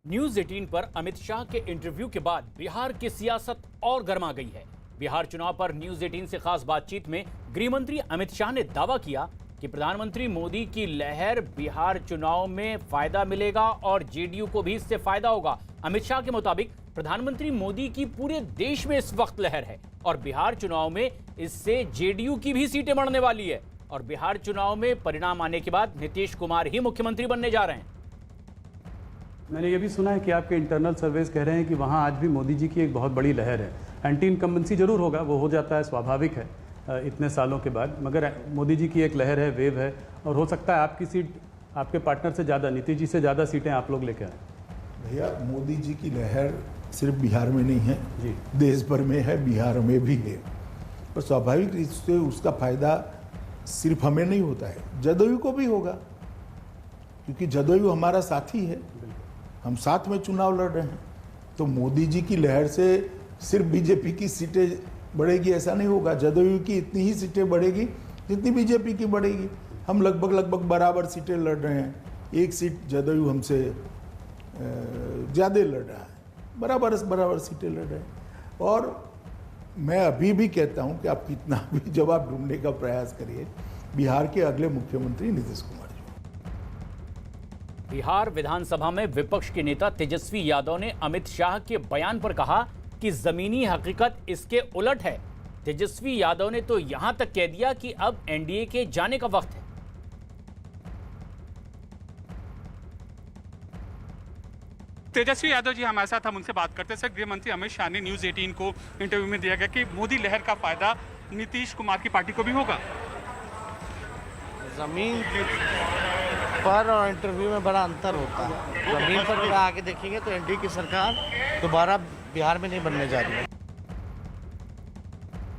News 18 पर अमित शाह के interview के बाद बिहार की सियासत और गर्मा गई है। बिहार चुनाव पर न्यूज 18 से खास बातचीत में गृह मंत्री अमित शाह ने दावा किया कि प्रधानमंत्री मोदी की लहर बिहार चुनाव में फायदा मिलेगा और जेडीयू को भी इससे फायदा होगा। अमित शाह के मुताबिक प्रधानमंत्री मोदी की पूरे देश में इस वक्त लहर है और बिहार चुनाव में इससे जेडीयू की भी सीटें बढ़ने वाली है और बिहार चुनाव में परिणाम आने के बाद नीतीश कुमार ही मुख्यमंत्री बनने जा रहे हैं। मैंने ये भी सुना है कि आपके इंटरनल सर्वेस कह रहे हैं कि वहाँ आज भी मोदी जी की एक बहुत बड़ी लहर है। एंटी इनकम्बेंसी जरूर होगा, वो हो जाता है, स्वाभाविक है इतने सालों के बाद, मगर मोदी जी की एक लहर है, वेव है और हो सकता है आपकी सीट आपके पार्टनर से ज़्यादा, नीतीश जी से ज़्यादा सीटें आप लोग लेकर आए। भैया, मोदी जी की लहर सिर्फ बिहार में नहीं है जी, देश भर में है, बिहार में भी है और स्वाभाविक रूप से उसका फायदा सिर्फ हमें नहीं होता है, जदयू को भी होगा, क्योंकि जदयू हमारा साथी है, हम साथ में चुनाव लड़ रहे हैं। तो मोदी जी की लहर से सिर्फ बीजेपी की सीटें बढ़ेगी ऐसा नहीं होगा, जदयू की इतनी ही सीटें बढ़ेगी जितनी बीजेपी की बढ़ेगी। हम लगभग बराबर सीटें लड़ रहे हैं, एक सीट जदयू हमसे ज़्यादा लड़ रहा है, बराबर सीटें लड़ रहे हैं। और मैं अभी भी कहता हूं कि आप कितना भी जवाब ढूंढने का प्रयास करिए, बिहार के अगले मुख्यमंत्री नीतीश कुमार जी। बिहार विधानसभा में विपक्ष के नेता तेजस्वी यादव ने अमित शाह के बयान पर कहा कि जमीनी हकीकत इसके उलट है। तेजस्वी यादव ने तो यहां तक कह दिया कि अब एनडीए के जाने का वक्त है। तेजस्वी यादव जी हमारे साथ, हम उनसे बात करते हैं। सर, गृह मंत्री अमित शाह ने न्यूज़ 18 को इंटरव्यू में दिया गया कि मोदी लहर का फायदा नीतीश कुमार की पार्टी को भी होगा। जमीन पर और इंटरव्यू में बड़ा अंतर होता है। जमीन पर अगर आगे देखेंगे तो एनडीए की सरकार दोबारा बिहार में नहीं बनने जा रही है।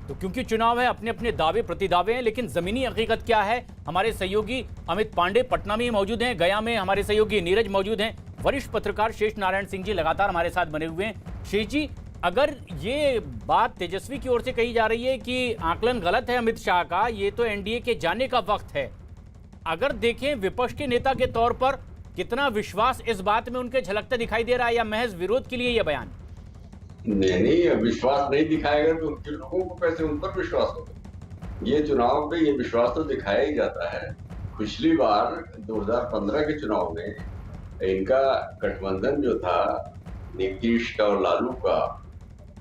तो क्योंकि चुनाव है, अपने अपने दावे प्रतिदावे हैं, लेकिन जमीनी हकीकत क्या है? हमारे सहयोगी अमित पांडे पटना में मौजूद हैं, गया में हमारे सहयोगी नीरज मौजूद हैं, वरिष्ठ पत्रकार शेष नारायण सिंह जी लगातार हमारे साथ बने हुए हैं। शेष जी, अगर ये बात तेजस्वी की ओर से कही जा रही है कि आकलन गलत है अमित शाह का, ये तो एनडीए के जाने का वक्त है, अगर देखें विपक्ष के नेता के तौर पर कितना विश्वास इस बात में उनके झलकते दिखाई दे रहा है या महज विरोध के लिए यह बयान? नहीं, विश्वास नहीं दिखाएगा तो उनके लोगों को कैसे उन पर विश्वास होगा? ये चुनाव पे ये विश्वास तो दिखाया ही जाता है। पिछली बार 2015 के चुनाव में इनका गठबंधन जो था नीतीश का और लालू का,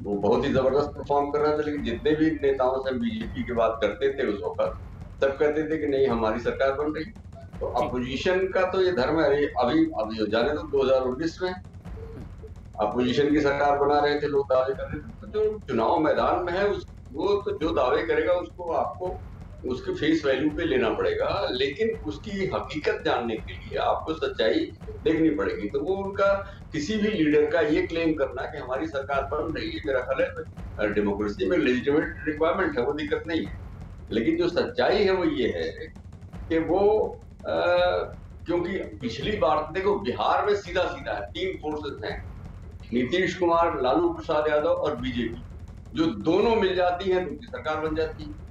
वो बहुत ही जबरदस्त परफॉर्म कर रहा था, लेकिन जितने भी नेताओं से बीजेपी की बात करते थे उस वक्त, सब कहते थे कि नहीं हमारी सरकार बन रही। तो अपोजिशन का तो ये धर्म है। अभी जाने तो 2019 में अपोजिशन की सरकार बना रहे थे, लोग दावे कर रहे थे। तो जो चुनाव मैदान में है वो तो जो दावे करेगा उसको आपको उसके फेस वैल्यू पे लेना पड़ेगा, लेकिन उसकी हकीकत जानने के लिए आपको सच्चाई देखनी पड़ेगी। तो वो उनका किसी भी लीडर का ये क्लेम करना कि हमारी सरकार बन रही है, मेरा ख्याल है डेमोक्रेसी में लेजिटिमेट रिक्वायरमेंट है, वो दिक्कत नहीं है। लेकिन जो सच्चाई है वो ये है कि वो क्योंकि पिछली बार देखो बिहार में सीधा है, तीन फोर्सेस हैं, नीतीश कुमार, लालू प्रसाद यादव और बीजेपी, जो दोनों मिल जाती हैं तो उनकी सरकार बन जाती है।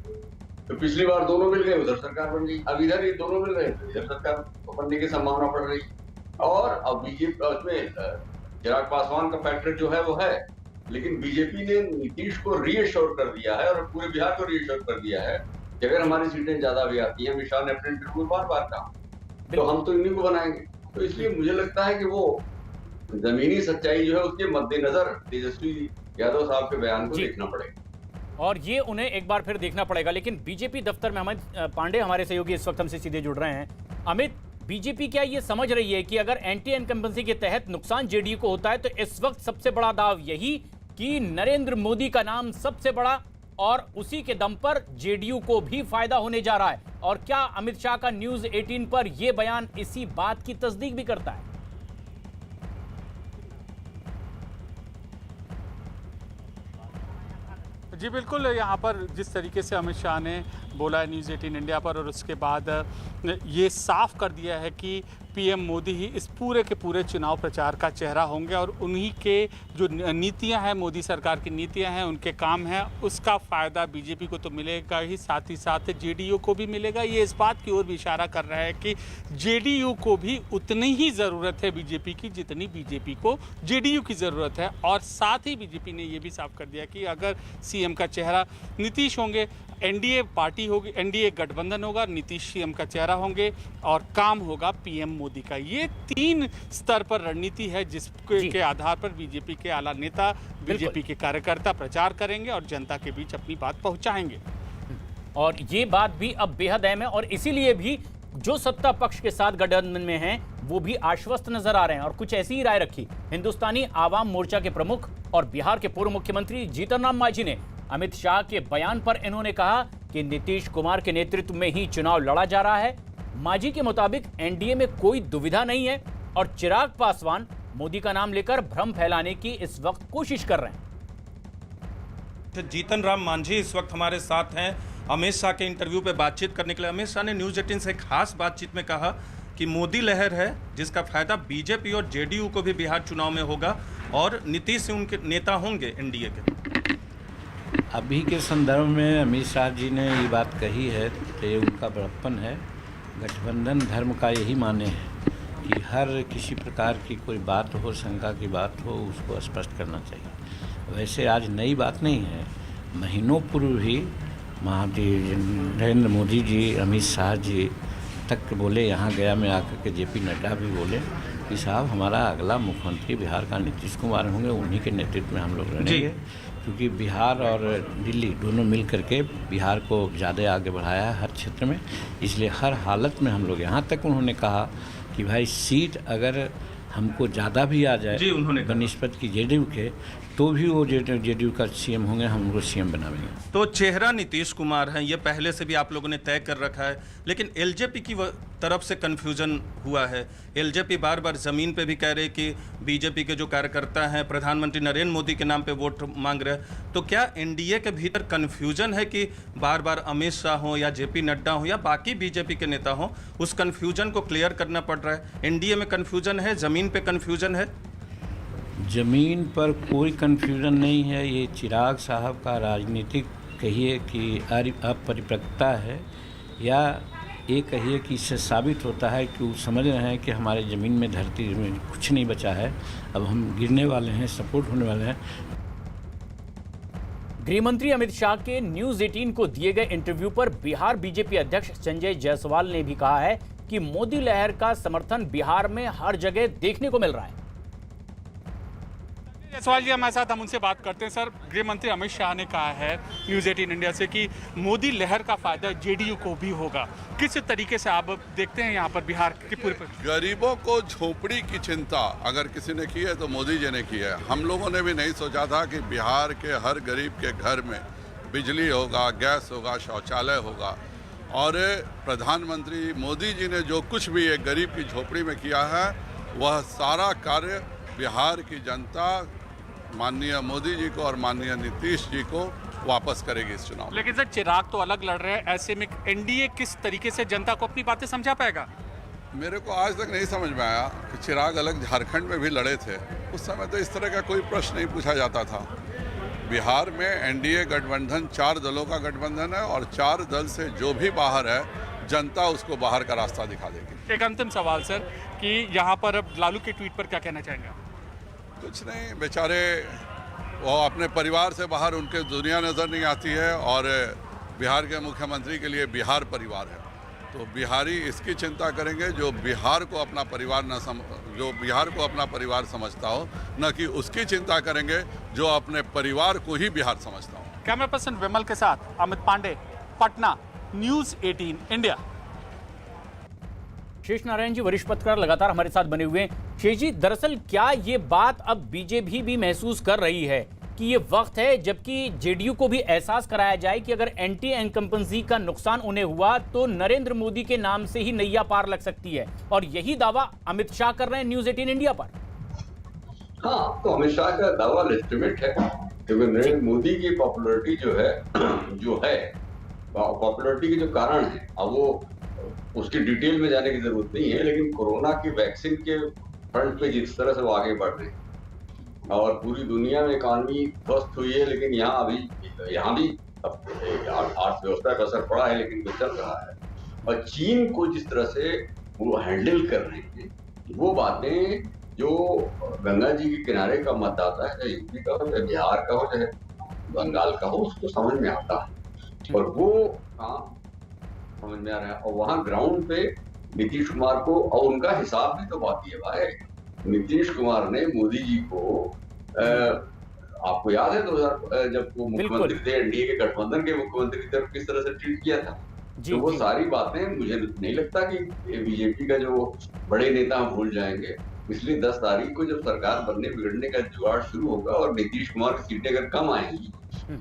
तो पिछली बार दोनों मिल गए, उधर सरकार बन गई। अब इधर ये दोनों मिल रहे हैं, इधर सरकार बनने की संभावना बढ़ रही है। और अब बीजेपी उसमें चिराग पासवान का फैक्टर जो है वो है, लेकिन बीजेपी ने नीतीश को रीअश्योर कर दिया है और पूरे बिहार को रीअश्योर कर दिया है कि अगर हमारी सीटें ज्यादा भी आती हैं, अमित शाह ने अपने इंटरव्यू में बार कहा, तो हम तो इन्हीं को बनाएंगे। तो इसलिए मुझे लगता है कि वो जमीनी सच्चाई जो है उसके मद्देनजर तेजस्वी यादव साहब के बयान को देखना पड़ेगा और ये उन्हें एक बार फिर देखना पड़ेगा। लेकिन बीजेपी दफ्तर में अमित पांडे हमारे सहयोगी इस वक्त हमसे सीधे जुड़ रहे हैं। अमित, बीजेपी क्या ये समझ रही है कि अगर एंटी इनकम्बेंसी के तहत नुकसान जेडीयू को होता है तो इस वक्त सबसे बड़ा दाव यही कि नरेंद्र मोदी का नाम सबसे बड़ा और उसी के दम पर जेडीयू को भी फायदा होने जा रहा है? और क्या अमित शाह का न्यूज 18 पर यह बयान इसी बात की तस्दीक भी करता है? जी बिल्कुल, यहाँ पर जिस तरीके से अमित शाह ने बोला है न्यूज़ 18 इंडिया पर, और उसके बाद ये साफ कर दिया है कि पीएम मोदी ही इस पूरे के पूरे चुनाव प्रचार का चेहरा होंगे और उन्हीं के जो नीतियां हैं, मोदी सरकार की नीतियां हैं, उनके काम हैं, उसका फ़ायदा बीजेपी को तो मिलेगा ही साथ जेडीयू को भी मिलेगा। ये इस बात की ओर भी इशारा कर रहा है कि जेडीयू को भी उतनी ही ज़रूरत है बीजेपी की जितनी बीजेपी को जेडीयू की ज़रूरत है। और साथ ही बीजेपी ने ये भी साफ कर दिया कि अगर सीएम का चेहरा नीतीश होंगे, एनडीए पार्टी होगी, एनडीए गठबंधन होगा, नीतीश सीएम का चेहरा होंगे और काम होगा पीएम मोदी का। ये 3 स्तर पर रणनीति है जिसके आधार पर बीजेपी के आला नेता, बीजेपी के कार्यकर्ता प्रचार करेंगे और जनता के बीच अपनी बात पहुंचाएंगे। और ये बात भी अब बेहद अहम है और इसीलिए भी जो सत्ता पक्ष के साथ गठबंधन में हैं वो भी आश्वस्त नजर आ रहे हैं और कुछ ऐसी ही राय रखी हिंदुस्तानी आवाम मोर्चा के प्रमुख और बिहार के पूर्व मुख्यमंत्री जीतन राम मांझी ने। अमित शाह के बयान पर इन्होंने कहा कि नीतीश कुमार के नेतृत्व में ही चुनाव लड़ा जा रहा है। मांझी के मुताबिक एनडीए में कोई दुविधा नहीं है और चिराग पासवान मोदी का नाम लेकर भ्रम फैलाने की इस वक्त कोशिश कर रहे हैं। जीतन राम मांझी इस वक्त हमारे साथ हैं अमित शाह के इंटरव्यू पे बातचीत करने के लिए। अमित शाह ने न्यूज़ 18 से खास बातचीत में कहा कि मोदी लहर है जिसका फायदा बीजेपी और जेडीयू को भी बिहार चुनाव में होगा और नीतीश से उनके नेता होंगे एनडीए के। अभी के संदर्भ में अमित शाह जी ने ये बात कही है तो ये उनका बड़प्पन है। गठबंधन धर्म का यही माने है कि हर किसी प्रकार की कोई बात हो, शंका की बात हो, उसको स्पष्ट करना चाहिए। वैसे आज नई बात नहीं है, महीनों पूर्व भी नरेंद्र मोदी जी, अमित शाह जी तक बोले, यहाँ गया में आकर के जेपी नड्डा भी बोले कि साहब हमारा अगला मुख्यमंत्री बिहार का नीतीश कुमार होंगे, उन्हीं के नेतृत्व में हम लोग रहेंगे। क्योंकि बिहार और दिल्ली दोनों मिल करके बिहार को ज़्यादा आगे बढ़ाया है हर क्षेत्र में, इसलिए हर हालत में हम लोग, यहाँ तक उन्होंने कहा कि भाई सीट अगर हमको ज़्यादा भी आ जाए जी, उन्होंने बनिस्बत की जेडीयू के, तो भी वो जेडीयू का सीएम होंगे, हम उनको सीएम बनाएंगे। तो चेहरा नीतीश कुमार हैं, ये पहले से भी आप लोगों ने तय कर रखा है, लेकिन एलजेपी की तरफ से कन्फ्यूजन हुआ है। एलजेपी बार बार ज़मीन पे भी कह रहे कि बीजेपी के जो कार्यकर्ता हैं प्रधानमंत्री नरेंद्र मोदी के नाम पे वोट मांग रहे हैं। तो क्या एनडीए के भीतर कन्फ्यूजन है कि बार बार अमित शाह हो या जेपी नड्डा हो या बाकी बीजेपी के नेता हो, उस कन्फ्यूजन को क्लियर करना पड़ रहा है? एनडीए में कन्फ्यूजन है, ज़मीन पे कन्फ्यूजन है? ज़मीन पर कोई कन्फ्यूजन नहीं है। ये चिराग साहब का राजनीतिक कहिए कि अपरिपक्वता है, या ये कहिए कि इससे साबित होता है कि वो समझ रहे हैं कि हमारे ज़मीन में, धरती में कुछ नहीं बचा है, अब हम गिरने वाले हैं, सपोर्ट होने वाले हैं। गृहमंत्री अमित शाह के न्यूज़ 18 को दिए गए इंटरव्यू पर बिहार बीजेपी अध्यक्ष संजय जायसवाल ने भी कहा है कि मोदी लहर का समर्थन बिहार में हर जगह देखने को मिल रहा है। जायसवाल जी हमारे साथ, हम उनसे बात करते हैं। सर, गृह मंत्री अमित शाह ने कहा है न्यूज़ 18 इंडिया से कि मोदी लहर का फायदा जेडीयू को भी होगा। किस तरीके से आप देखते हैं यहाँ पर बिहार के पूरे गरीबों को झोपड़ी की चिंता अगर किसी ने की है तो मोदी जी ने की है। हम लोगों ने भी नहीं सोचा था कि बिहार के हर गरीब के घर में बिजली होगा, गैस होगा, शौचालय होगा, और प्रधानमंत्री मोदी जी ने जो कुछ भी एक गरीब की झोपड़ी में किया है वह सारा कार्य बिहार की जनता माननीय मोदी जी को और माननीय नीतीश जी को वापस करेगी इस चुनाव। लेकिन सर, चिराग तो अलग लड़ रहे हैं, ऐसे में एनडीए किस तरीके से जनता को अपनी बातें समझा पाएगा? मेरे को आज तक नहीं समझ में आया कि चिराग अलग झारखंड में भी लड़े थे। उस समय तो इस तरह का कोई प्रश्न नहीं पूछा जाता था। बिहार में एनडीए गठबंधन 4 दलों का गठबंधन है और 4 दल से जो भी बाहर है जनता उसको बाहर का रास्ता दिखा देगी। एक अंतिम सवाल सर, कि यहाँ पर अब लालू के ट्वीट पर क्या कहना चाहेंगे? कुछ नहीं, बेचारे वो अपने परिवार से बाहर, उनके दुनिया नज़र नहीं आती है, और बिहार के मुख्यमंत्री के लिए बिहार परिवार है, तो बिहारी इसकी चिंता करेंगे जो बिहार को अपना परिवार जो बिहार को अपना परिवार समझता हो, न कि उसकी चिंता करेंगे जो अपने परिवार को ही बिहार समझता हो। कैमरा पर्सन विमल के साथ अमित पांडे, पटना, न्यूज़ 18 इंडिया। शेष नारायण जी वरिष्ठ पत्रकार लगातार हमारे साथ बने हुए हैं। शेष जी, दरअसल क्या ये बात अब बीजेपी भी महसूस कर रही है कि ये वक्त है जबकि जेडीयू को भी एहसास कराया जाए कि अगर एंटी इनकम्बेंसी का नुकसान उन्हें हुआ तो नरेंद्र मोदी के नाम से ही नैया पार लग सकती है, और यही दावा अमित शाह कर रहे हैं न्यूज़ 18 इंडिया पर? हाँ, तो अमित शाह का दावा लेजिटिमेट है, क्योंकि नरेंद्र मोदी की पॉपुलैरिटी जो है पॉपुलरिटी के जो कारण है, अब वो उसकी डिटेल में जाने की जरूरत नहीं है, लेकिन कोरोना की वैक्सीन के फ्रंट पे जिस तरह से वो आगे बढ़ रहे हैं और पूरी दुनिया में इकॉनमी ध्वस्त हुई है, लेकिन यहाँ भी अर्थव्यवस्था का असर पड़ा है, लेकिन वो चल रहा है। और चीन को जिस तरह से वो हैंडल कर रहे हैं, वो बातें जो गंगा जी के किनारे का मतदाता है, चाहे यूपी का हो, चाहे बिहार का हो, चाहे बंगाल का हो, उसको समझ में आता है और वो काम समझ में आ रहा है। और वहाँ ग्राउंड पे नीतीश कुमार को, और उनका हिसाब भी तो बाकी है भाई। नीतीश कुमार ने मोदी जी को आपको याद है 2000 जब वो मुख्यमंत्री थे, एनडीए के गठबंधन के मुख्यमंत्री की तरफ किस तरह से ट्रीट किया था। तो वो सारी बातें मुझे नहीं लगता कि बीजेपी का जो बड़े नेता भूल जाएंगे। इसलिए 10 तारीख को जब सरकार बनने बिगड़ने का जुगाड़ शुरू होगा और नीतीश कुमार की सीटें अगर कम आएंगी,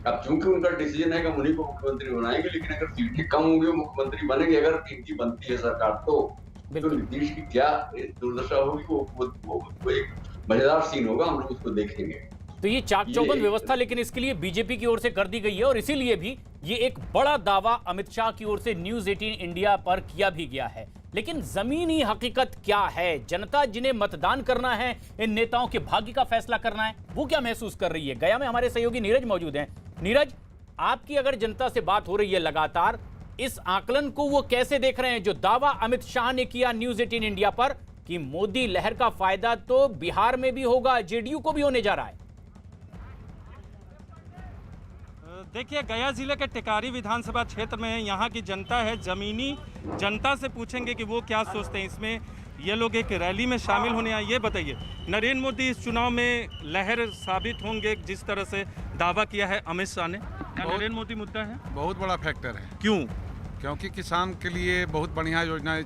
अब चूंकि उनका डिसीजन है कि उन्हीं को मुख्यमंत्री बनाएंगे, लेकिन अगर सीटें कम होंगी मुख्यमंत्री बनेंगे, अगर इनकी बनती है सरकार तो नीतीश की क्या दुर्दशा होगी, वो एक मजेदार सीन होगा, हम लोग उसको देखेंगे। तो ये चाक चौबंद व्यवस्था लेकिन इसके लिए बीजेपी की ओर से कर दी गई है और इसीलिए भी ये एक बड़ा दावा अमित शाह की ओर से न्यूज 18 इंडिया पर किया भी गया है। लेकिन जमीनी हकीकत क्या है? जनता जिन्हें मतदान करना है, इन नेताओं के भाग्य का फैसला करना है, वो क्या महसूस कर रही है? गया में हमारे सहयोगी नीरज मौजूद हैं। नीरज, आपकी अगर जनता से बात हो रही है लगातार, इस आकलन को वो कैसे देख रहे हैं जो दावा अमित शाह ने किया न्यूज 18 इंडिया पर कि मोदी लहर का फायदा तो बिहार में भी होगा, जेडीयू को भी होने जा रहा है? देखिए, गया जिले के टिकारी विधानसभा क्षेत्र में यहाँ की जनता है, जमीनी जनता से पूछेंगे कि वो क्या सोचते हैं इसमें। ये लोग एक रैली में शामिल होने आए। ये बताइए, नरेंद्र मोदी इस चुनाव में लहर साबित होंगे जिस तरह से दावा किया है अमित शाह ने? नरेंद्र मोदी मुद्दा है, बहुत बड़ा फैक्टर है। क्यों? क्योंकि किसान के लिए बहुत बढ़िया योजना,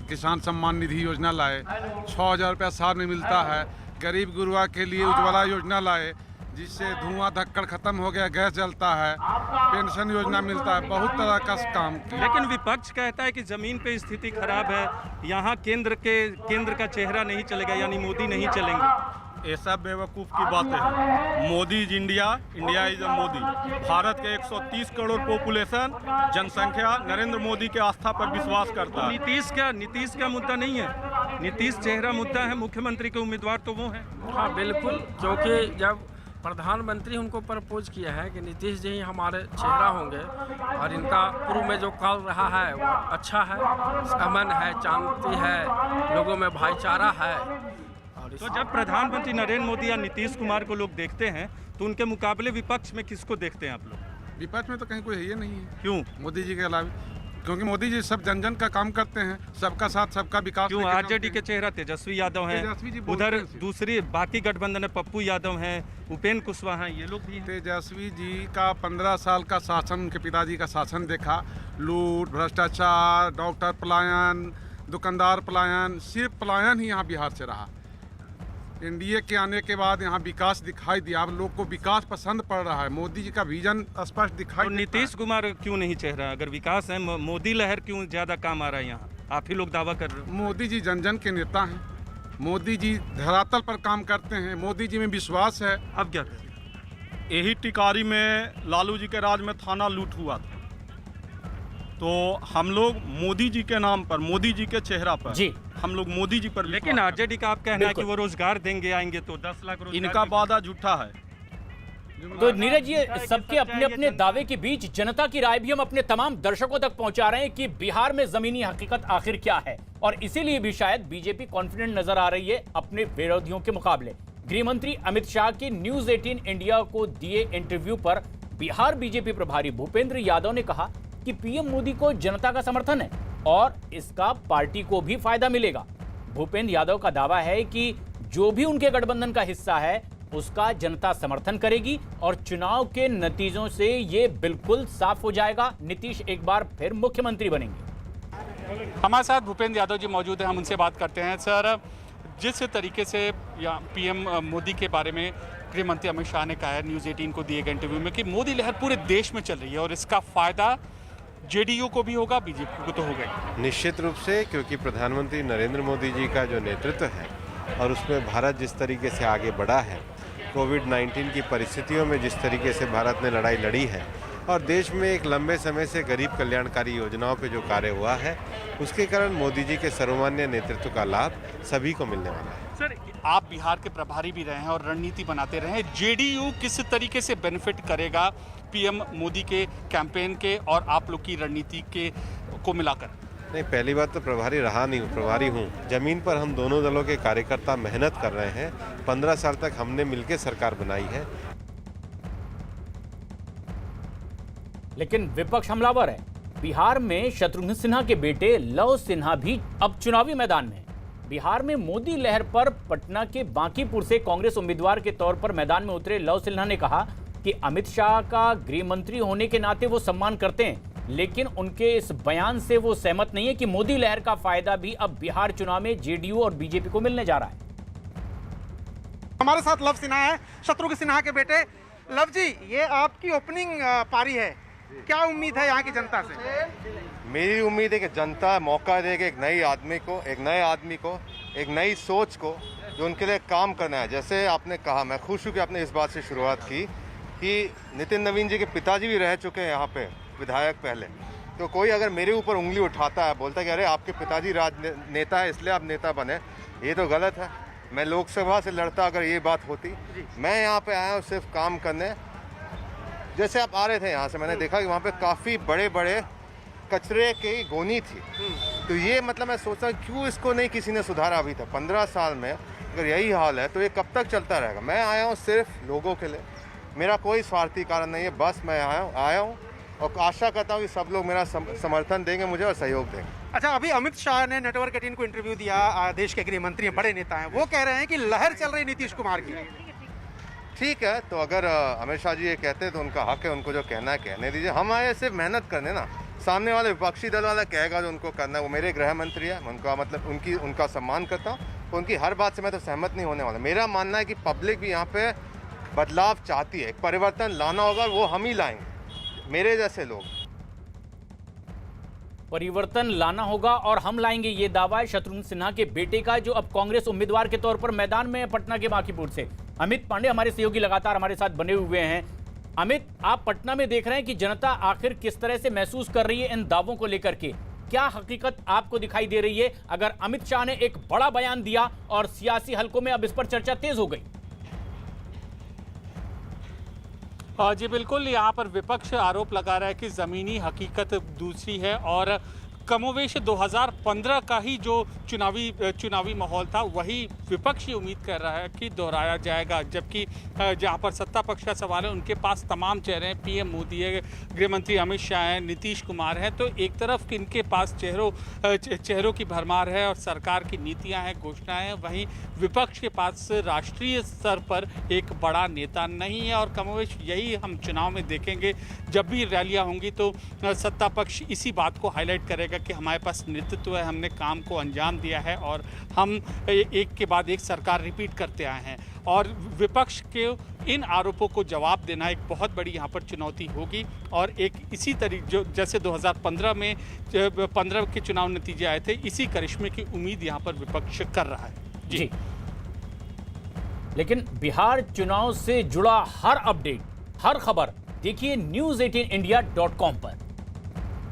किसान सम्मान निधि योजना लाए, 6,000 रुपया साल में मिलता है। गरीब गुरुआ के लिए उज्ज्वला योजना लाए, जिससे धुआं धक्कड़ खत्म हो गया, गैस जलता है, पेंशन योजना मिलता है, बहुत तरह का काम किया। लेकिन विपक्ष कहता है कि जमीन पे स्थिति खराब है, यहाँ केंद्र का चेहरा नहीं चलेगा, यानी मोदी नहीं चलेंगे। ये सब बेवकूफ़ की बातें हैं। Modi is India, India is Modi. Bharat के 130 करोड़ पॉपुलेशन, जनसंख्या नरेंद्र मोदी के आस्था पर विश्वास करता है। नीतीश का मुद्दा नहीं है, नीतीश चेहरा मुद्दा है, मुख्यमंत्री के उम्मीदवार तो वो है। हाँ बिल्कुल, क्योंकि जब प्रधानमंत्री उनको प्रपोज किया है कि नीतीश जी ही हमारे चेहरा होंगे और इनका पूर्व में जो काल रहा है वो अच्छा है, अमन है, शांति है, लोगों में भाईचारा है। और तो जब प्रधानमंत्री नरेंद्र मोदी या नीतीश कुमार को लोग देखते हैं तो उनके मुकाबले विपक्ष में किसको देखते हैं आप लोग? विपक्ष में तो कहीं कोई है ही नहीं है। क्यों? मोदी जी के अलावा, क्योंकि मोदी जी सब जन जन का काम करते हैं, सबका साथ सबका विकास। क्यों? आरजेडी के चेहरा तेजस्वी यादव हैं, उधर दूसरी बाकी गठबंधन है, पप्पू यादव हैं, उपेंद्र कुशवाहा हैं, ये लोग भी हैं। तेजस्वी जी का 15 साल का शासन, उनके पिताजी का शासन देखा, लूट, भ्रष्टाचार, डॉक्टर पलायन, दुकानदार पलायन, सिर्फ पलायन ही यहाँ बिहार से रहा। एनडीए के आने के बाद यहाँ विकास दिखाई दिया, अब लोग को विकास पसंद पड़ रहा है, मोदी जी का विजन स्पष्ट दिखाई। तो नीतीश कुमार क्यों नहीं चेहरा? अगर विकास है, मोदी लहर क्यों ज्यादा काम आ रहा है यहाँ? आप ही लोग दावा कर रहे हो। मोदी जी जन जन के नेता हैं, मोदी जी धरातल पर काम करते हैं, मोदी जी में विश्वास है। अब क्या करें? यही टिकारी में लालू जी के राज में थाना लूट हुआ था, तो हम लोग मोदी जी के नाम पर, मोदी जी के चेहरा पर जी हम लोग मोदी जी पर। लेकिन आरजेडी का आप कहना है कि वो रोजगार देंगे, आएंगे तो 10 लाख रोजगार। इनका वादा झूठा है। तो नीरज, ये सबके अपने अपने दावे के बीच जनता की राय भी हम अपने तमाम दर्शकों तक पहुंचा रहे हैं कि बिहार में जमीनी हकीकत आखिर क्या है, और इसीलिए भी शायद बीजेपी कॉन्फिडेंट नजर आ रही है अपने विरोधियों के मुकाबले। गृह मंत्री अमित शाह के न्यूज 18 इंडिया को दिए इंटरव्यू पर बिहार बीजेपी प्रभारी भूपेंद्र यादव ने कहा कि पीएम मोदी को जनता का समर्थन है और इसका पार्टी को भी फायदा मिलेगा। भूपेंद्र यादव का दावा है कि जो भी उनके गठबंधन का हिस्सा है उसका जनता समर्थन करेगी और चुनाव के नतीजों से ये बिल्कुल साफ हो जाएगा, नीतीश एक बार फिर मुख्यमंत्री बनेंगे। हमारे साथ भूपेंद्र यादव जी मौजूद हैं, हम उनसे बात करते हैं। सर, जिस तरीके से पीएम मोदी के बारे में गृह मंत्री अमित शाह ने कहा है न्यूज़ 18 को दिए गए इंटरव्यू में कि मोदी लहर पूरे देश में चल रही है और इसका फायदा जेडीयू को भी होगा, बीजेपी को तो होगा ही। निश्चित रूप से, क्योंकि प्रधानमंत्री नरेंद्र मोदी जी का जो नेतृत्व है और उसमें भारत जिस तरीके से आगे बढ़ा है, कोविड-19 की परिस्थितियों में जिस तरीके से भारत ने लड़ाई लड़ी है और देश में एक लंबे समय से गरीब कल्याणकारी योजनाओं पे जो कार्य हुआ है उसके कारण मोदी जी के सर्वमान्य नेतृत्व का लाभ सभी को मिलने वाला है। सर, आप बिहार के प्रभारी भी रहे हैं और रणनीति बनाते रहे हैं। जेडीयू किस तरीके से बेनिफिट करेगा पीएम मोदी के कैंपेन के और आप लोग की रणनीति के को मिलाकर? नहीं, पहली बात तो प्रभारी रहा नहीं हूँ, प्रभारी हूँ। जमीन पर हम दोनों दलों के कार्यकर्ता मेहनत कर रहे हैं। 15 साल तक हमने मिलकर सरकार बनाई है। लेकिन विपक्ष हमलावर है। बिहार में शत्रुघ्न सिन्हा के बेटे लव सिन्हा भी अब चुनावी मैदान में हैं। बिहार में मोदी लहर पर पटना के बांकीपुर से कांग्रेस उम्मीदवार के तौर पर मैदान में उतरे लव सिन्हा ने कहा कि अमित शाह का गृह मंत्री होने के नाते वो सम्मान करते हैं, लेकिन उनके इस बयान से वो सहमत नहीं है कि मोदी लहर का फायदा भी अब बिहार चुनाव में जेडीयू और बीजेपी को मिलने जा रहा है। हमारे साथ लव सिन्हा है, शत्रुघ्न सिन्हा के बेटे। लव जी, ये आपकी ओपनिंग पारी है, क्या उम्मीद है यहाँ की जनता से? मेरी उम्मीद है कि जनता मौका देगी एक नए आदमी को, एक नई सोच को, जो उनके लिए काम करना है। जैसे आपने कहा, मैं खुश हूँ कि आपने इस बात से शुरुआत की कि नितिन नवीन जी के पिताजी भी रह चुके हैं यहाँ पे विधायक पहले। तो कोई अगर मेरे ऊपर उंगली उठाता है, बोलता है कि अरे आपके पिताजी नेता है इसलिए आप नेता बने, ये तो गलत है। मैं लोकसभा से लड़ता अगर ये बात होती। मैं यहाँ पे आया हूँ सिर्फ काम करने। जैसे आप आ रहे थे यहाँ से, मैंने देखा कि वहाँ पे काफ़ी बड़े बड़े कचरे की गोनी थी। तो ये मतलब मैं सोचता क्यों इसको नहीं किसी ने सुधारा अभी तक। 15 साल में अगर यही हाल है तो ये कब तक चलता रहेगा। मैं आया हूँ सिर्फ लोगों के लिए, मेरा कोई स्वार्थी कारण नहीं है। बस मैं आया हूँ और आशा करता हूँ कि सब लोग मेरा समर्थन देंगे मुझे और सहयोग देंगे। अच्छा, अभी अमित शाह ने नेटवर्क 18 को इंटरव्यू दिया। देश के गृह मंत्री हैं, बड़े नेता हैं, वो कह रहे हैं कि लहर चल रही नीतीश कुमार की। ठीक है, तो अगर अमित शाह जी ये कहते हैं तो उनका हक है, उनको जो कहना है कहने दीजिए। हम आए सिर्फ मेहनत करने ना। सामने वाले विपक्षी दल वाला कहेगा जो उनको करना है, वो मेरे गृह मंत्री है, उनका मतलब उनका सम्मान करता हूँ। तो उनकी हर बात से मैं तो सहमत नहीं होने वाला। मेरा मानना है कि पब्लिक भी यहाँ पे बदलाव चाहती है, परिवर्तन लाना होगा, वो हम ही लाएंगे, मेरे जैसे लोग। परिवर्तन लाना होगा और हम लाएंगे, ये दावा है शत्रुघ्न सिन्हा के बेटे का, जो अब कांग्रेस उम्मीदवार के तौर पर मैदान में है पटना के बांकीपुर से। अमित पांडे हमारे सहयोगी लगातार हमारे साथ बने हुए हैं। अमित, आप पटना में देख रहे हैं कि जनता आखिर किस तरह से महसूस कर रही है इन दावों को लेकर के। क्या हकीकत आपको दिखाई दे रही है अगर अमित शाह ने एक बड़ा बयान दिया और सियासी हलकों में अब इस पर चर्चा तेज हो गई? जी बिल्कुल, यहाँ पर विपक्ष आरोप लगा रहा है कि ज़मीनी हकीकत दूसरी है और कमोवेश 2015 का ही जो चुनावी माहौल था वही विपक्ष ही उम्मीद कर रहा है कि दोहराया जाएगा। जबकि जहाँ पर सत्ता पक्ष का सवाल है, उनके पास तमाम चेहरे हैं, पीएम मोदी है, गृह मंत्री अमित शाह हैं, नीतीश कुमार हैं। तो एक तरफ इनके पास चेहरों की भरमार है और सरकार की नीतियां हैं, घोषणाएं हैं, वहीं विपक्ष के पास राष्ट्रीय स्तर पर एक बड़ा नेता नहीं है। और कमोवेश यही हम चुनाव में देखेंगे। जब भी रैलियाँ होंगी तो सत्ता पक्ष इसी बात को हाईलाइट करेगा कि हमारे पास नेतृत्व है, हमने काम को अंजाम दिया है और हम एक के बाद एक सरकार रिपीट करते आए हैं। और विपक्ष के इन आरोपों को जवाब देना एक बहुत बड़ी यहाँ पर चुनौती होगी। और एक इसी तरीके जैसे 2015 में 15 के चुनाव नतीजे आए थे, इसी करिश्मे की उम्मीद यहाँ पर विपक्ष कर रहा है। जी। लेकिन बिहार चुनाव से जुड़ा हर अपडेट, हर खबर देखिए news18india.com पर।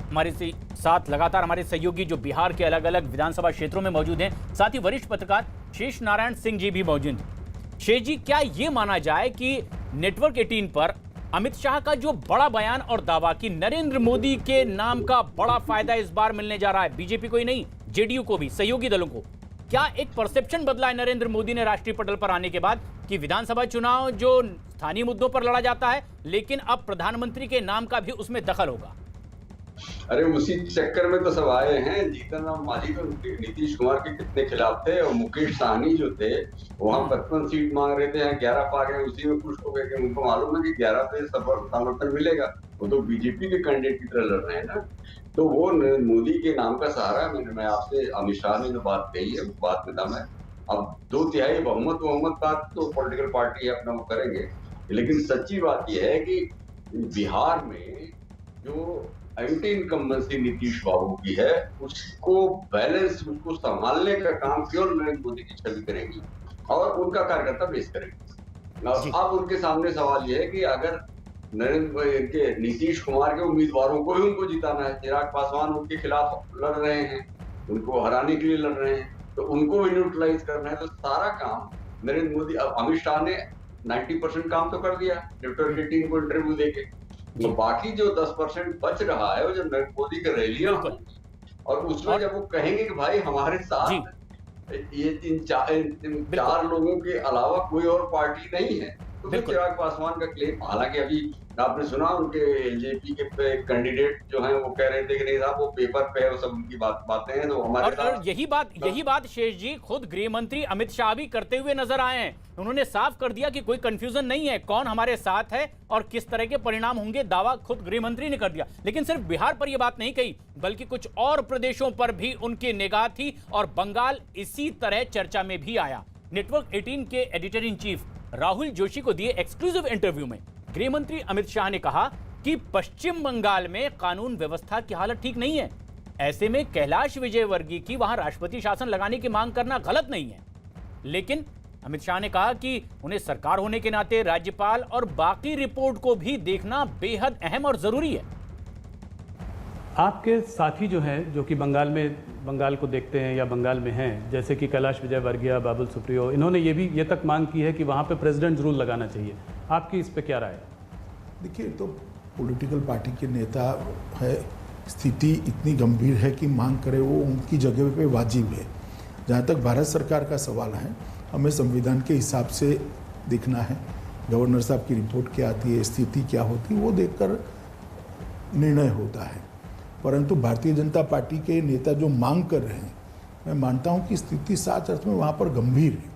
हमारे साथ लगातार हमारे सहयोगी जो बिहार के अलग अलग विधानसभा क्षेत्रों में मौजूद हैं, साथ ही वरिष्ठ पत्रकार शेष नारायण सिंह जी भी मौजूद हैं। शेष जी, क्या ये माना जाए कि नेटवर्क 18 पर अमित शाह का जो बड़ा बयान और दावा कि नरेंद्र मोदी के नाम का बड़ा फायदा इस बार मिलने जा रहा है, बीजेपी को ही नहीं जेडीयू को भी, सहयोगी दलों को, क्या एक परसेप्शन बदला है नरेंद्र मोदी ने राष्ट्रीय पटल पर आने के बाद कि विधानसभा चुनाव जो स्थानीय मुद्दों पर लड़ा जाता है, लेकिन अब प्रधानमंत्री के नाम का भी उसमें दखल होगा? अरे उसी चक्कर में तो सब आए हैं। जीतन राम मांझी तो नीतीश कुमार के कितने खिलाफ थे, और मुकेश सहनी जो थे वहां 55 सीट मांग रहे थे, यहाँ 11 पा गए, उसी में खुश हो गए कि उनको मालूम है कि 11 पे समर्थन मिलेगा। वो तो बीजेपी के कैंडिडेट की तरह लड़ रहे हैं ना। तो वो मोदी के नाम का सहारा, मैं आपसे अमित शाह ने जो बात कही है बात में दम है। अब 2/3 बहुमत बात तो पॉलिटिकल पार्टी अपना वो करेंगे, लेकिन सच्ची बात यह है कि बिहार में जो एंटी इनकम्बेंसी नीतीश बाबू की है, उसको बैलेंस, उसको संभालने का काम केवल नरेंद्र मोदी की छवि करेगी और उनका कार्यकर्ता बेस करेगी। अब उनके सामने सवाल यह है कि अगर के नीतीश कुमार के उम्मीदवारों को ही उनको जिताना है। चिराग पासवान उनके खिलाफ लड़ रहे हैं, उनको हराने के लिए लड़ रहे हैं, तो उनको भी न्यूट्रलाइज करना है। तो सारा काम नरेंद्र मोदी, अब अमित शाह ने 90% काम तो कर दिया ट्विटर 18 को इंटरव्यू देके, तो बाकी जो 10% बच रहा है वो जो नरेंद्र मोदी की रैलियां होंगी और उसमें जब वो कहेंगे कि भाई हमारे साथ ये तीन चार लोगों के अलावा कोई और पार्टी नहीं है, तो फिर चिराग पासवान का क्लेम, हालांकि अभी आपने सुना उनके एलजेपी के कैंडिडेट जो हैं वो कह रहे थे कि नहीं साहब वो पेपर पे है, वो सब उनकी बातें हैं, तो हमारे और यही बात शेष जी खुद गृह मंत्री अमित शाह भी करते हुए नजर आए हैं। उन्होंने साफ कर दिया कि कोई कंफ्यूजन नहीं है कौन हमारे साथ है और किस तरह के परिणाम होंगे, दावा खुद गृह मंत्री ने कर दिया। लेकिन सिर्फ बिहार पर यह बात नहीं कही, बल्कि कुछ और प्रदेशों पर भी उनकी निगाह थी और बंगाल इसी तरह चर्चा में भी आया। नेटवर्क 18 के editor in chief Rahul Joshi को दिए एक्सक्लूसिव इंटरव्यू में गृह मंत्री अमित शाह ने कहा कि पश्चिम बंगाल में कानून व्यवस्था की हालत ठीक नहीं है, ऐसे में कैलाश विजयवर्गीय की वहां राष्ट्रपति शासन लगाने की मांग करना गलत नहीं है। लेकिन अमित शाह ने कहा कि उन्हें सरकार होने के नाते राज्यपाल और बाकी रिपोर्ट को भी देखना बेहद अहम और जरूरी है। आपके साथी जो हैं, जो कि बंगाल को देखते हैं या बंगाल में हैं, जैसे कि कैलाश विजयवर्गीय, बाबुल सुप्रियो, इन्होंने ये तक मांग की है कि वहाँ पे प्रेसिडेंट रूल लगाना चाहिए। आपकी इस पे क्या राय है? देखिए, तो पॉलिटिकल पार्टी के नेता है, स्थिति इतनी गंभीर है कि मांग करे वो उनकी जगह पे वाजिब है। जहाँ तक भारत सरकार का सवाल है, हमें संविधान के हिसाब से देखना है, गवर्नर साहब की रिपोर्ट क्या आती है, स्थिति क्या होती है, वो देखकर निर्णय होता है। परंतु भारतीय जनता पार्टी के नेता जो मांग कर रहे हैं, मैं मानता हूं कि स्थिति सच अर्थ में वहां पर गंभीर है।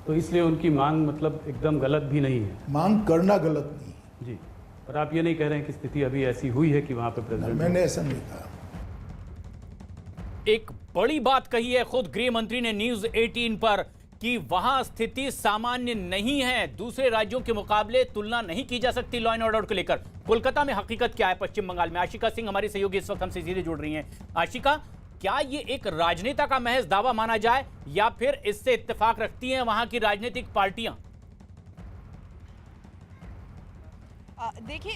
तो इसलिए उनकी मांग मतलब एकदम गलत भी नहीं है? मांग करना गलत नहीं है जी, पर आप ये नहीं कह रहे हैं कि स्थिति अभी ऐसी हुई है कि वहां पर प्रेसिडेंट? मैंने ऐसा नहीं कहा। एक बड़ी बात कही है खुद गृह मंत्री ने न्यूज 18 पर कि वहां स्थिति सामान्य नहीं है, दूसरे राज्यों के मुकाबले तुलना नहीं की जा सकती लॉ एंड ऑर्डर को लेकर। कोलकाता में हकीकत क्या है पश्चिम बंगाल में? आशिका सिंह हमारी सहयोगी इस वक्त हमसे सीधे जुड़ रही हैं। आशिका, क्या ये एक राजनेता का महज दावा माना जाए या फिर इससे इत्तेफाक रखती हैं वहां की राजनीतिक पार्टियां? देखिए,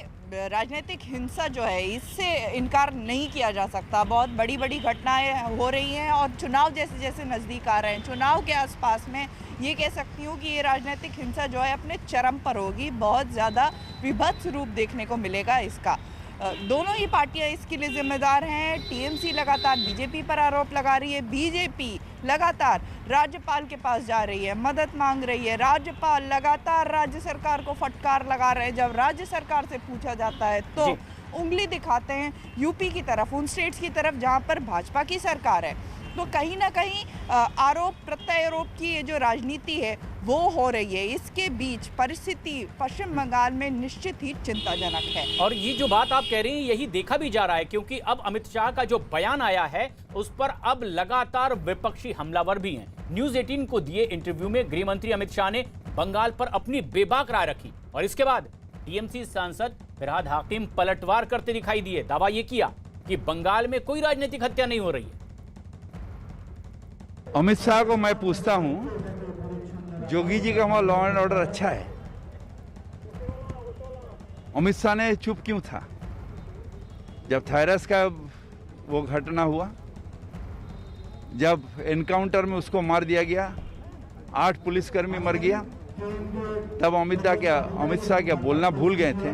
राजनीतिक हिंसा जो है इससे इनकार नहीं किया जा सकता। बहुत बड़ी बड़ी घटनाएं हो रही हैं और चुनाव जैसे जैसे नज़दीक आ रहे हैं, चुनाव के आसपास में ये कह सकती हूँ कि ये राजनीतिक हिंसा जो है अपने चरम पर होगी। बहुत ज़्यादा विभत्स रूप देखने को मिलेगा इसका। दोनों ही पार्टियां इसके लिए जिम्मेदार हैं। टीएमसी लगातार बीजेपी पर आरोप लगा रही है, बीजेपी लगातार राज्यपाल के पास जा रही है, मदद मांग रही है। राज्यपाल लगातार राज्य सरकार को फटकार लगा रहे हैं। जब राज्य सरकार से पूछा जाता है तो उंगली दिखाते हैं यूपी की तरफ, उन स्टेट्स की तरफ जहां पर भाजपा की सरकार है। तो कहीं ना कहीं आरोप प्रत्यारोप की ये जो राजनीति है वो हो रही है। इसके बीच परिस्थिति पश्चिम बंगाल में निश्चित ही चिंताजनक है। और ये जो बात आप कह रही हैं यही देखा भी जा रहा है, क्योंकि अब अमित शाह का जो बयान आया है उस पर अब लगातार विपक्षी हमलावर भी हैं। न्यूज 18 को दिए इंटरव्यू में गृह मंत्री अमित शाह ने बंगाल पर अपनी बेबाक राय रखी और इसके बाद टीएमसी सांसद फिरहाद हाकिम पलटवार करते दिखाई दिए। दावा ये किया कि बंगाल में कोई राजनीतिक हत्या नहीं हो रही है। अमित शाह को मैं पूछता हूं, जोगी जी का वहां लॉ एंड ऑर्डर अच्छा है, अमित शाह ने चुप क्यों था जब थायरस का वो घटना हुआ, जब एनकाउंटर में उसको मार दिया गया, 8 पुलिसकर्मी मर गया, तब अमित शाह क्या बोलना भूल गए थे?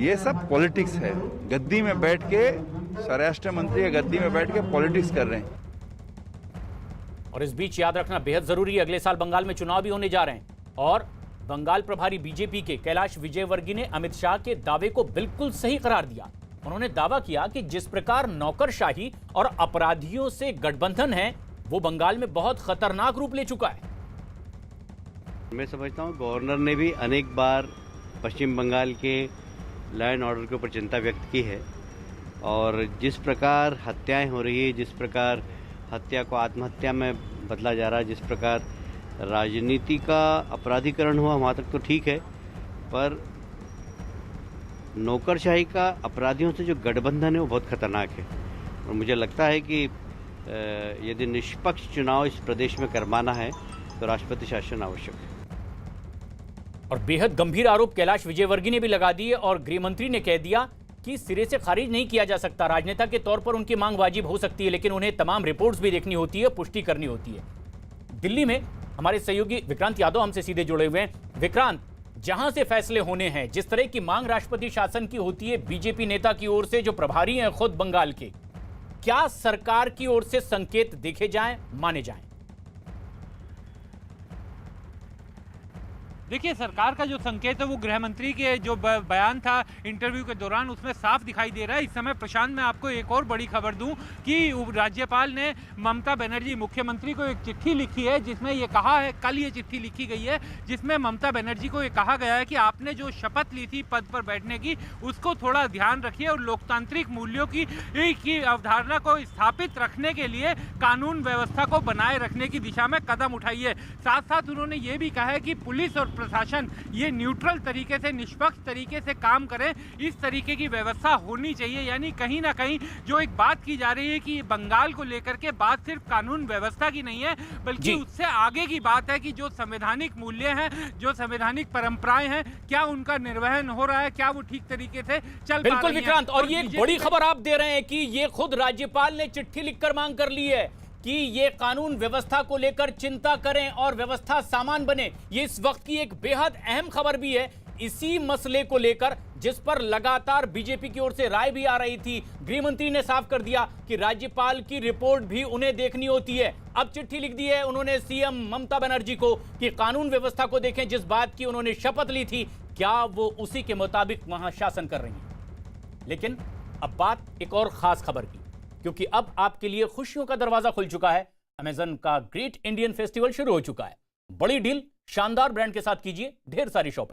ये सब पॉलिटिक्स है। गद्दी में बैठ के स्वराष्ट्र मंत्री या गद्दी में बैठ के पॉलिटिक्स कर रहे हैं। और इस बीच याद रखना बेहद जरूरी है, अगले साल बंगाल में चुनाव भी होने जा रहे हैं और बंगाल प्रभारी बीजेपी के कैलाश विजयवर्गीय ने अमित शाह के दावे को बिल्कुल सही करार दिया। उन्होंने दावा किया कि जिस प्रकार नौकरशाही और अपराधियों से गठबंधन है वो बंगाल में बहुत खतरनाक रूप ले चुका है। मैं समझता हूं गवर्नर ने भी अनेक बार पश्चिम बंगाल के लॉ एंड ऑर्डर के ऊपर चिंता व्यक्त की है और जिस प्रकार हत्याएं हो रही है, जिस प्रकार हत्या को आत्महत्या में बदला जा रहा है, जिस प्रकार राजनीति का अपराधीकरण हुआ, वहाँ तक तो ठीक है, पर नौकरशाही का अपराधियों से जो गठबंधन है वो बहुत खतरनाक है। और मुझे लगता है कि यदि निष्पक्ष चुनाव इस प्रदेश में करवाना है तो राष्ट्रपति शासन आवश्यक है। और बेहद गंभीर आरोप कैलाश विजयवर्गीय ने भी लगा दिए और गृह मंत्री ने कह दिया कि सिरे से खारिज नहीं किया जा सकता। राजनेता के तौर पर उनकी मांग वाजिब हो सकती है, लेकिन उन्हें तमाम रिपोर्ट्स भी देखनी होती है, पुष्टि करनी होती है। दिल्ली में हमारे सहयोगी विक्रांत यादव हमसे सीधे जुड़े हुए हैं। विक्रांत, जहां से फैसले होने हैं, जिस तरह की मांग राष्ट्रपति शासन की होती है बीजेपी नेता की ओर से, जो प्रभारी हैं खुद बंगाल के, क्या सरकार की ओर से संकेत देखे जाएं, माने जाएं? देखिए, सरकार का जो संकेत है वो गृह मंत्री के जो बयान था इंटरव्यू के दौरान उसमें साफ दिखाई दे रहा है। इस समय प्रशांत, मैं आपको एक और बड़ी खबर दूं कि राज्यपाल ने ममता बनर्जी मुख्यमंत्री को एक चिट्ठी लिखी है जिसमें ये कहा है, कल ये चिट्ठी लिखी गई है जिसमें ममता बनर्जी को ये कहा गया है कि आपने जो शपथ ली थी पद पर बैठने की उसको थोड़ा ध्यान रखिए और लोकतांत्रिक मूल्यों की अवधारणा को स्थापित रखने के लिए कानून व्यवस्था को बनाए रखने की दिशा में कदम उठाइए। साथ साथ उन्होंने ये भी कहा है कि पुलिस और प्रशासन ये न्यूट्रल तरीके से, निष्पक्ष तरीके से काम करें, इस तरीके की व्यवस्था होनी चाहिए। यानी कहीं ना कहीं जो एक बात की जा रही है कि बंगाल को लेकर के बात सिर्फ कानून व्यवस्था की नहीं है, बल्कि उससे आगे की बात है कि जो संवैधानिक मूल्य हैं, जो संवैधानिक परंपराएं हैं, क्या उनका निर्वहन हो रहा है, क्या वो ठीक तरीके से चल पा रही है। विक्रांत, और ये एक बड़ी खबर आप दे रहे हैं कि ये खुद राज्यपाल ने चिट्ठी लिखकर मांग कर ली है कि ये कानून व्यवस्था को लेकर चिंता करें और व्यवस्था सामान बने। ये इस वक्त की एक बेहद अहम खबर भी है इसी मसले को लेकर, जिस पर लगातार बीजेपी की ओर से राय भी आ रही थी। गृह मंत्री ने साफ कर दिया कि राज्यपाल की रिपोर्ट भी उन्हें देखनी होती है। अब चिट्ठी लिख दी है उन्होंने सीएम ममता बनर्जी को कि कानून व्यवस्था को देखें, जिस बात की उन्होंने शपथ ली थी क्या वो उसी के मुताबिक वहां शासन कर रही है। लेकिन अब बात एक और खास खबर की, क्योंकि अब आपके लिए खुशियों का दरवाजा खुल चुका है। अमेज़न का ग्रेट इंडियन फेस्टिवल शुरू हो चुका है। बड़ी डील शानदार ब्रांड के साथ कीजिए ढेर सारी शॉपिंग।